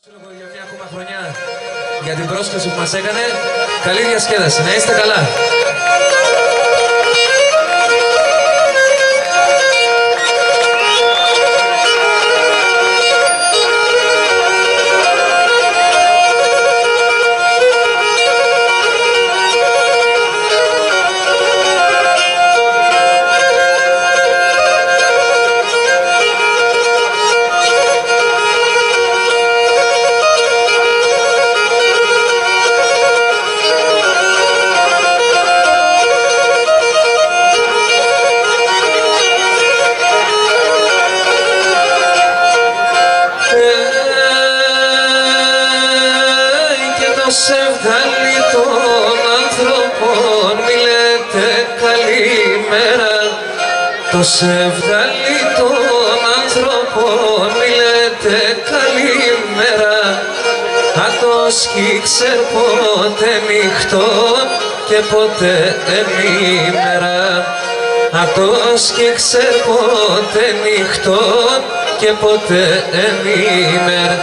Για μια ακόμα χρονιά για την πρόσκληση που μας έκανε. Καλή διασκέδαση. Να είστε καλά. Σεβδάλι των ανθρώπων μη λέτε καλημέρα. Το σεβδάλι των ανθρώπων μη λέτε καλημέρα. Αν το σκίξερ ποτέ νυχτών και ποτέ εμήμερα. Αν το σκίξερ ποτέ νυχτών και ποτέ εμήμερα.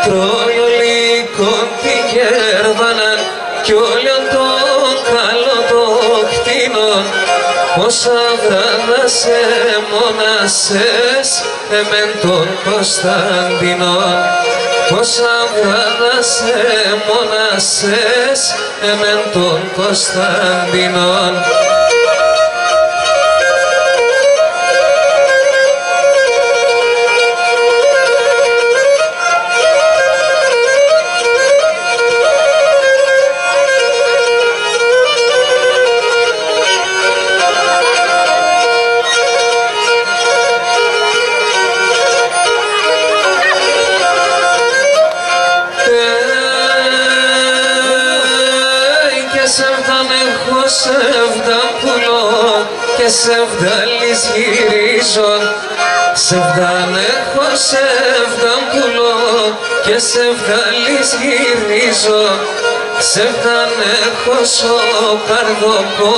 Τρώει ολίκον την κέρβαναν κι όλιον τον καλό το κτίνον. Πόσα βράδασε μονασές εμεν τον Κωνσταντινόν. Πόσα βράδασε μονασές εμεν τον Κωνσταντινόν. Σεβδαν έχω σεβδαν πουλώ και σεβδαλείς γυρίζω. Σεβδαν έχω σεβδαν πουλώ και σεβδαλείς γυρίζω. Σεβδαν έχω σοκαρδοπό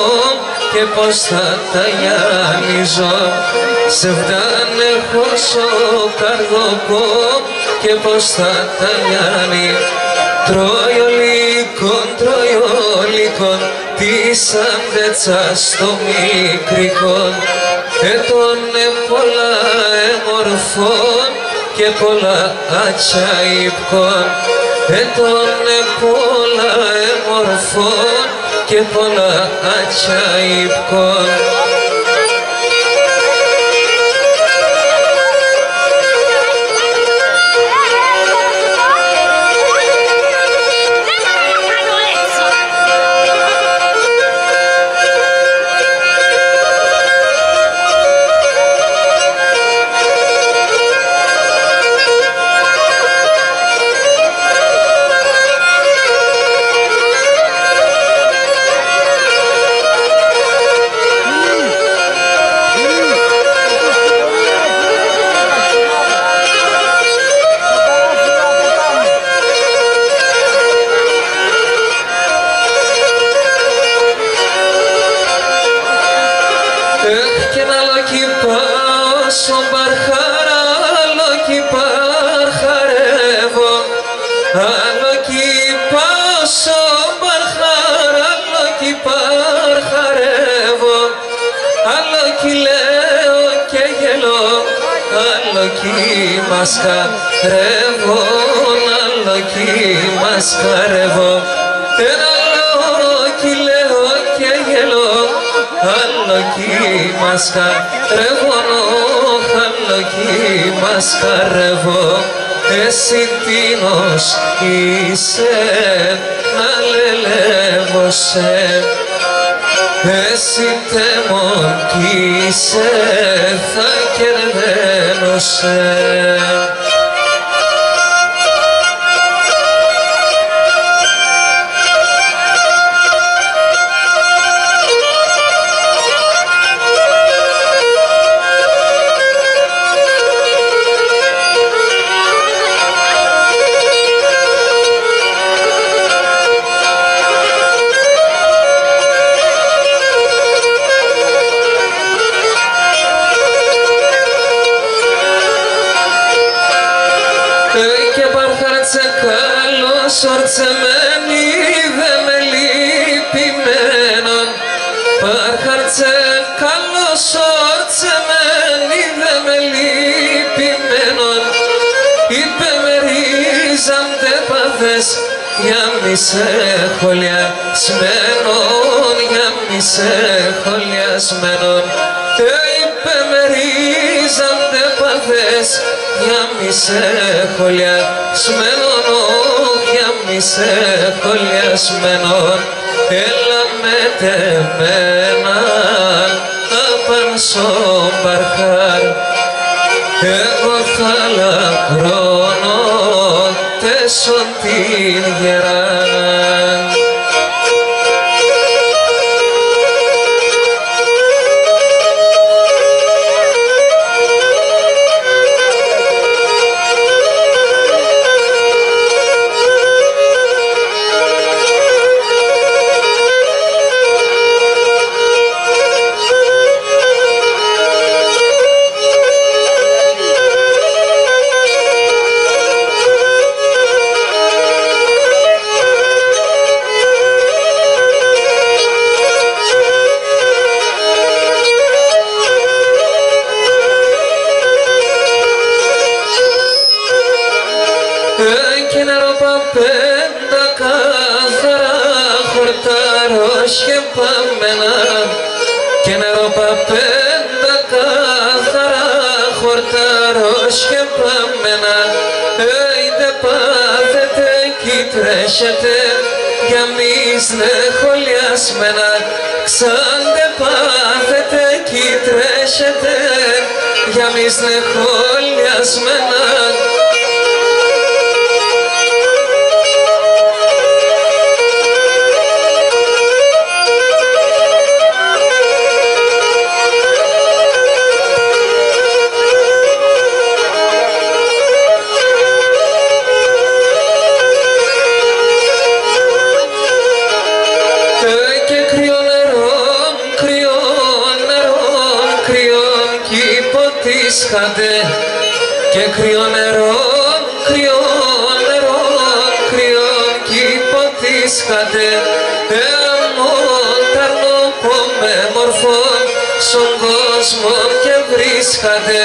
και πως θα τα γυαλίζω. Σεβδαν έχω σοκαρδοπό και πως θα τα γυαλίζω. Τρώει ολίκον της αντέτσας στο μικρικόν. Έτωνε πολλά εμορφών και πολλά ατσαϊπκών. Έτωνε πολλά εμορφών και πολλά ατσαϊπκών. Και να λοκυπάω στον παρχάρα, λοκυπάρχαρεύω. Αλοκυπάω στον παρχάρα, λοκυπάρχαρεύω. Αλοκι λέω και γελώ, αλοκι μασκαρεύω, αλοκι μασκαρεύω. Αλοκι λέω και γελώ, αλοκι μασκαρεύω, αλοκι μασκαρεύω. Εσύ τίνος είσαι να λελεύωσαι. Εσύ τέμον κι είσαι θα κερδένωσαι. Πάρχαρτσε καλός ορτσεμένη δε με λυπημένον. Πάρχαρτσε καλός ορτσεμένη δε με λυπημένον. Είπε με ρίζαντε παδές για μη σε χωλιασμένον, για μη σε χωλιασμένον. Είπε με ρίζαντε παδές για μη σε χωλιασμένον, για μη σε χωλιασμένον. Έλα με τεμέναν απαν στον Παρχάρ, εγώ θα λαμπρώνω τέσσον την γεράν. Και νεροπαπέντα καθαρά χορτάρος και παμένα. Και νεροπαπέντα καθαρά χορτάρος και παμένα. Είτε πάθετε κι τρέχετε για μίσνε χωλιασμένα. Ξάντε πάθετε κι τρέχετε για μίσνε χωλιασμένα. Και κρύο νερό, κρύο νερό, κρύο κήπο της χάτε. Αμόνταρνοπο με μορφών στον κόσμο και βρίσκατε.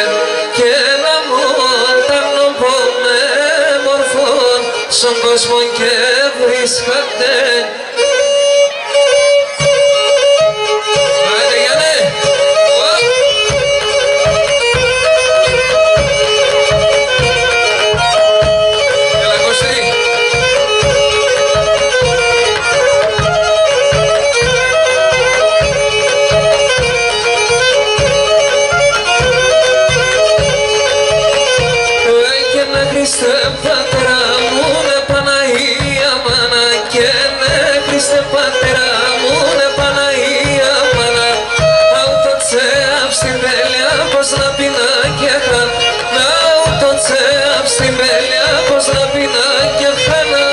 Και ένα μόνταρνοπο με μορφών στον κόσμο και βρίσκατε. Χριστέ πατέρα μου ναι Παναγία μάνα, και ναι Χριστέ πατέρα μου ναι Παναγία μάνα. Αούτο τσέαπ στην τέλεια πως να πεινά και χαν. Αούτο τσέαπ στην τέλεια πως να πεινά και χάνα.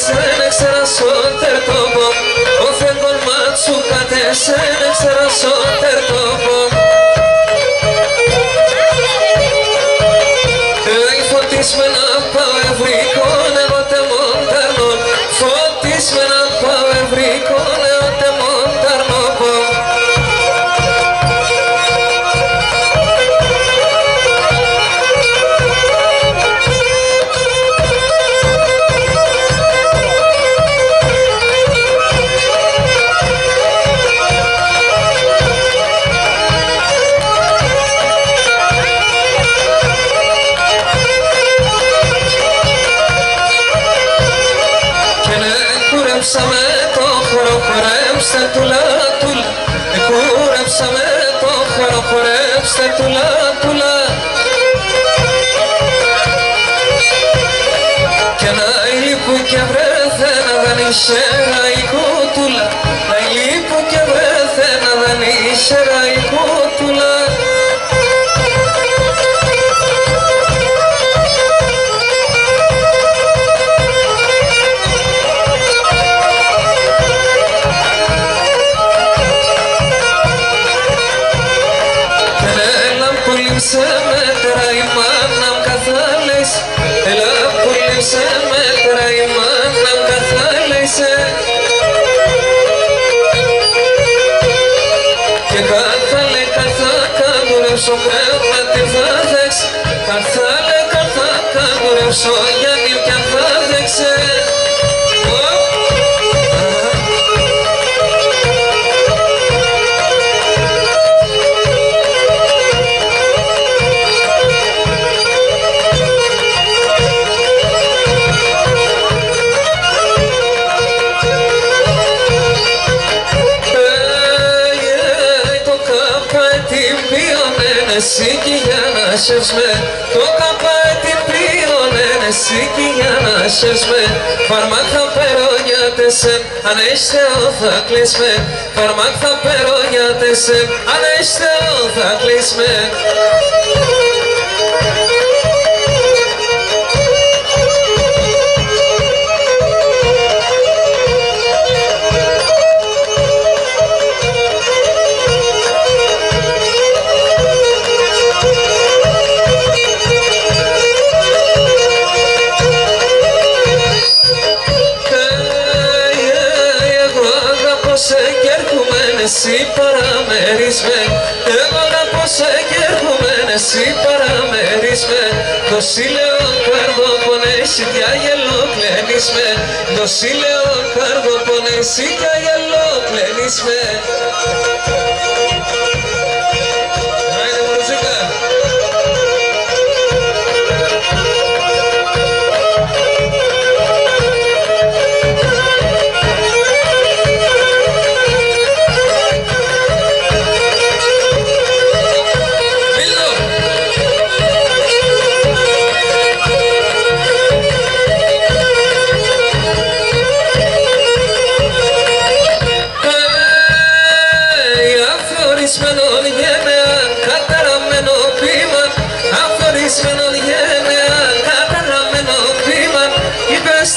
Σένε ξερασόν τερτόπο, ο φεύγον μάτσου κάτε. Σένε ξερασόν τερτόπο. Φωτισμένα πάω ευρύκον εγώ τεμόνταρνον. Φωτισμένα πάω ευρύκον εγώ τεμόνταρνοπο. Κούρεψαμε το χώρο, χορέψτε τουλά τουλά. Κούρεψαμε το χώρο, χορέψτε τουλά τουλά. Και να ηλίπου και βρέθε να δεν είσαι η κουτούλα. Να ηλίπου και βρέθε να δεν τυχερά η κότουλα. Έλα που λείψε με τώρα η μάνα μου καθάλες. Έλα που λείψε με τώρα η μάνα μου καθάλες. Και καθάλε καθάκαντουρευσο κρέμα τι θα δέξ. Καθάλε καθάκαντουρευσο Γιάννη κι αν θα δέξε. Εσύ κι για να σέσμε το καπάτι πίωνε. Εσύ κι για να σέσμε φαρμάκ θα παίρω για τεσσεν. Αν έχεις Θεό θα κλείσμε. Φαρμάκ θα παίρω για τεσσεν. Αν έχεις Θεό θα κλείσμε. Εσύ παραμερίσμε, εγώ αγαπώ σε κι έρχομαι. Εσύ παραμερίσμε, το σύλλεο καρδό πονέσει κι αγελό κλαίνισμε. Το σύλλεο καρδό πονέσει κι αγελό κλαίνισμε. Άιντε μουσικά.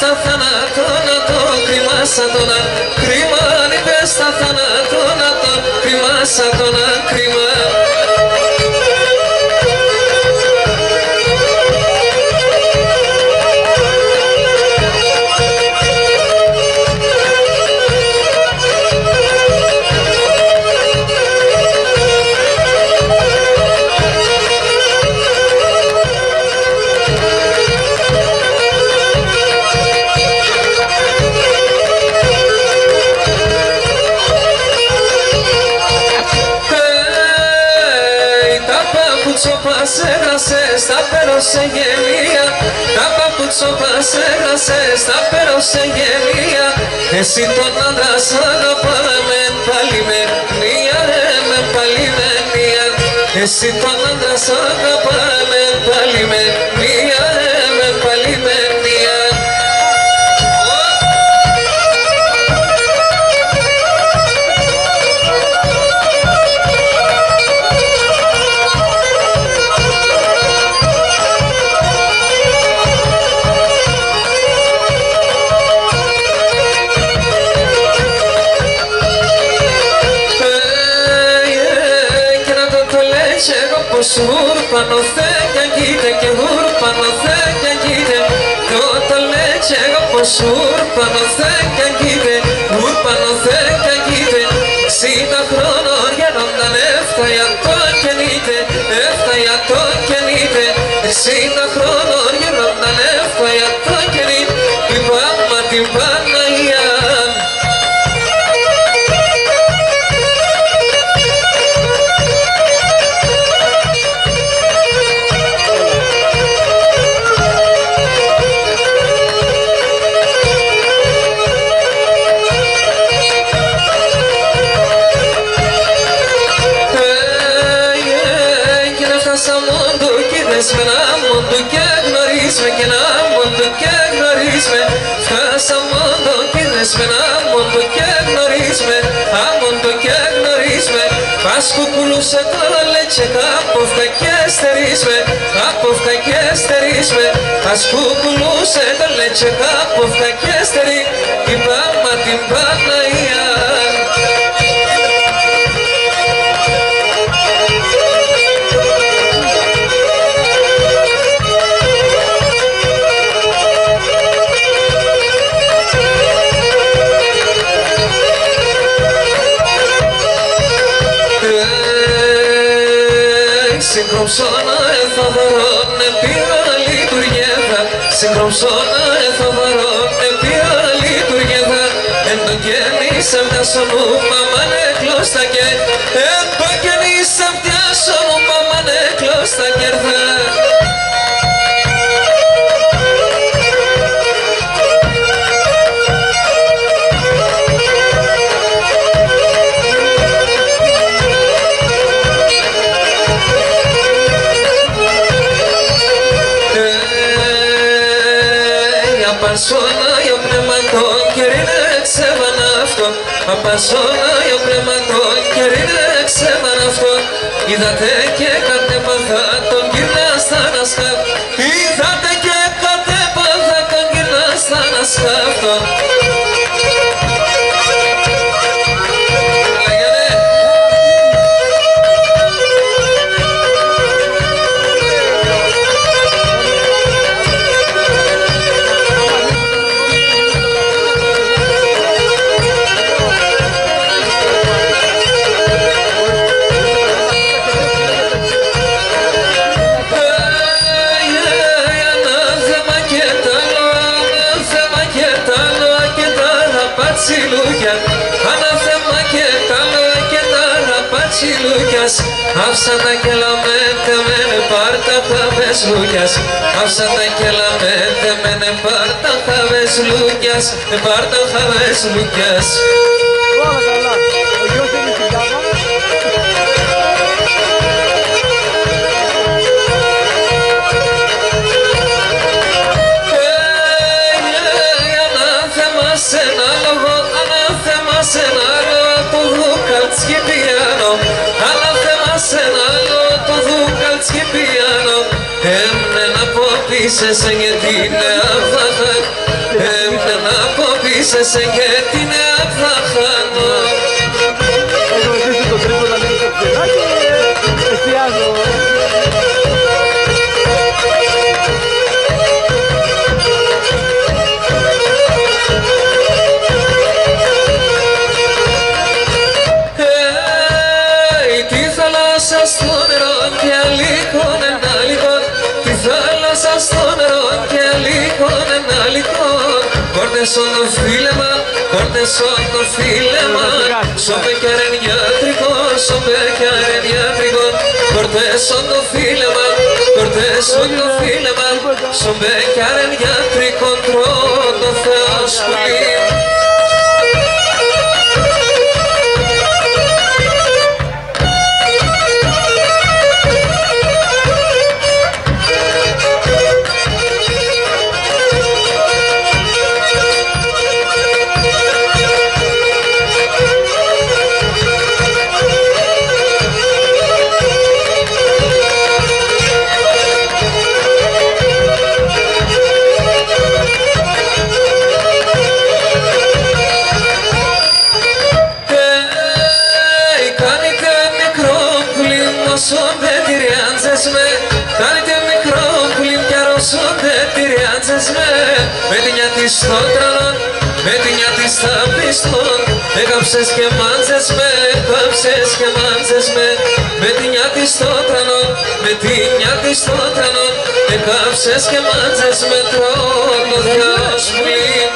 Στα θάνατο να το κρίμα σαν τον κρίμα. Αν είπες στα θάνατο να το κρίμα σαν τον κρίμα. Έγρασες, τα παίρνω σε γελία. Τα παπουτσόπας έγρασες, τα παίρνω σε γελία. Εσύ τον άντρα σ' αγαπάμε πάλι με μία, με πάλι με μία. Εσύ τον άντρα σ' αγαπάμε πάλι με μία, με πάλι με μία. Ούρπανο θέκια γείτε και ούρπανο θέκια γείτε. Και όταν λέτσι εγώ πως ούρπανο θέκια γείτε, ούρπανο θέκια γείτε. 60 χρόνων γέρονταν έφταγια το κενείτε, έφταγια το κενείτε. 60 χρόνων γέρονταν έφταγια το κενείτε. Η πάμα την Παναγία. Με να μόντο και γνωρίσμε και να μόντο και γνωρίσμε. Φτάσα μόντο κίνες με να μόντο και γνωρίσμε. Αμόντο και γνωρίσμε. Ας κουκουλούσε το λετσεκά πόφκα και στερίσμε, απόφκα και στερίσμε. Ας κουκουλούσε το λετσεκά πόφκα και στερί, η πάμα την Παναγία. Συγχρωμψώνα εθοδωρών επία λειτουργέδα, συγχρωμψώνα εθοδωρών επία λειτουργέδα. Εν το γέννης αυτιάσονου μαμαν εκλώστα και εν το γέννης αυτιάσονου μαμαν εκλώστα κέρδα. Απασώνα ο πνευματών και ρίνε ξέβανα αυτό. Απασώνα ο πνευματών και ρίνε ξέβανα αυτό. Είδατε και κατέπαθα τον γυρνά στα νασκά. Είδατε και κατέπαθα τον γυρνά στα νασκά αυτό. Ανάθεμα και τα λόγια και τα ραπατσιλούκιας. Άφσα τα και λαμέντε μένε πάρτα χαβές λούκιας. Άφσα τα και λαμέντε μένε πάρτα χαβές λούκιας. Πάρτα χαβές λούκιας. Όλα καλά, ο γιος είναι στην κάμα. Σε ένα άλλο το δούκαλτσκι πιάνο, ανάθεμα σε ένα άλλο το δούκαλτσκι πιάνο. Έμνε να πω πίσεσαι για την αβδαχα, έμνε να πω πίσεσαι για την αβδαχανό. Έχω ζήσει το τρίπο να λίγο στο ψηλά και εστιάζω. Στο νερό και αλήκον ένα λίκον, τη θάλασσα στο νερό και αλήκον ένα λίκον. Κόρτεσον το φίλεμα, κόρτεσον το φίλεμα, σώπε κι αρεν γιατρικό, σώπε κι αρεν γιατρικό. Κόρτεσον το φίλεμα, κόρτεσον το φίλεμα, σώπε κι αρεν γιατρικό, τρώνε το Θεός πουλί. Κάνετε μικρό πουλίν κι αρρώσονται τυριάντζες με. Με την νιάτη στο τρανόν, με την νιάτη στα πιστόν. Έκαψες και μάντζες με, έκαψες και μάντζες με. Με την νιάτη στο τρανόν, με την νιάτη στο τρανόν. Έκαψες και μάντζες με, τρώνε ο Θεός πουλίν.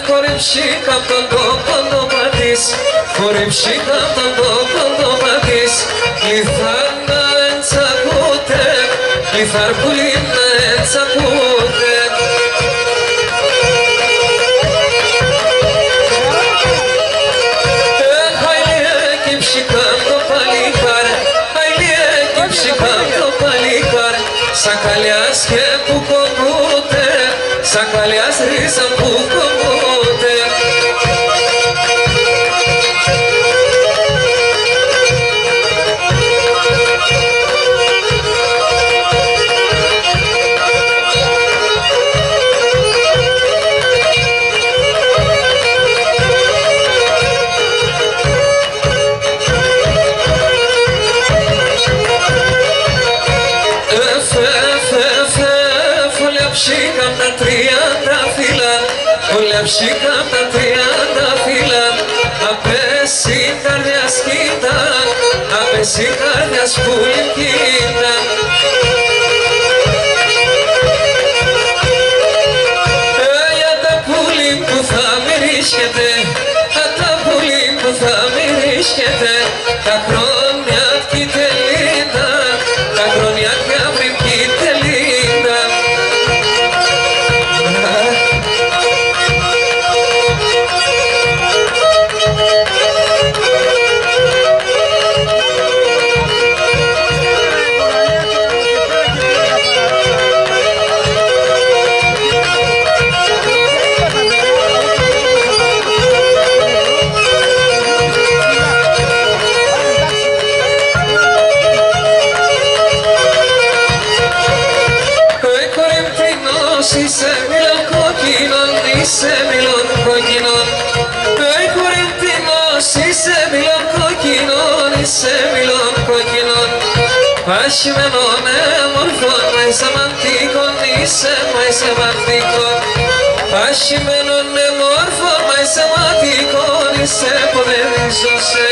Κορυψίκα απ' τον τόπο το πατής, κορυψίκα απ' τον τόπο το πατής. Λιθάρνα εντσακούτε, λιθαρκουλίνα εντσακούτε. Χαϊλιέ κυψίκα το πατής. σαν καλιάς και που κομμούται, σαν καλιάς ρίζα που κομμούται. Ψήκα τα 30 φύλλα, όλα ψήκα τα 30 φύλλα. Απέσει η καρδιά σκήτα, απέσει η καρδιά σπούλη κοίτα. Για τα πουλί που θα μυρίσκεται, τα πουλί που θα μυρίσκεται, τα χρόνια κι τελίντα, τα χρόνια κι αύριο κι τελίντα. Είσαι μήλον κόκκινον, είσαι μήλον κόκκινον. Κορινθινός, είσαι μήλον κόκκινον, είσαι μήλον κόκκινον. Πασχημένον έμορφον, μα είσαι μαντίκον, είσαι, μα είσαι μαντίκον. Πασχημένον έμορφον, μα είσαι μαντίκον, είσαι που δεν ζούσε.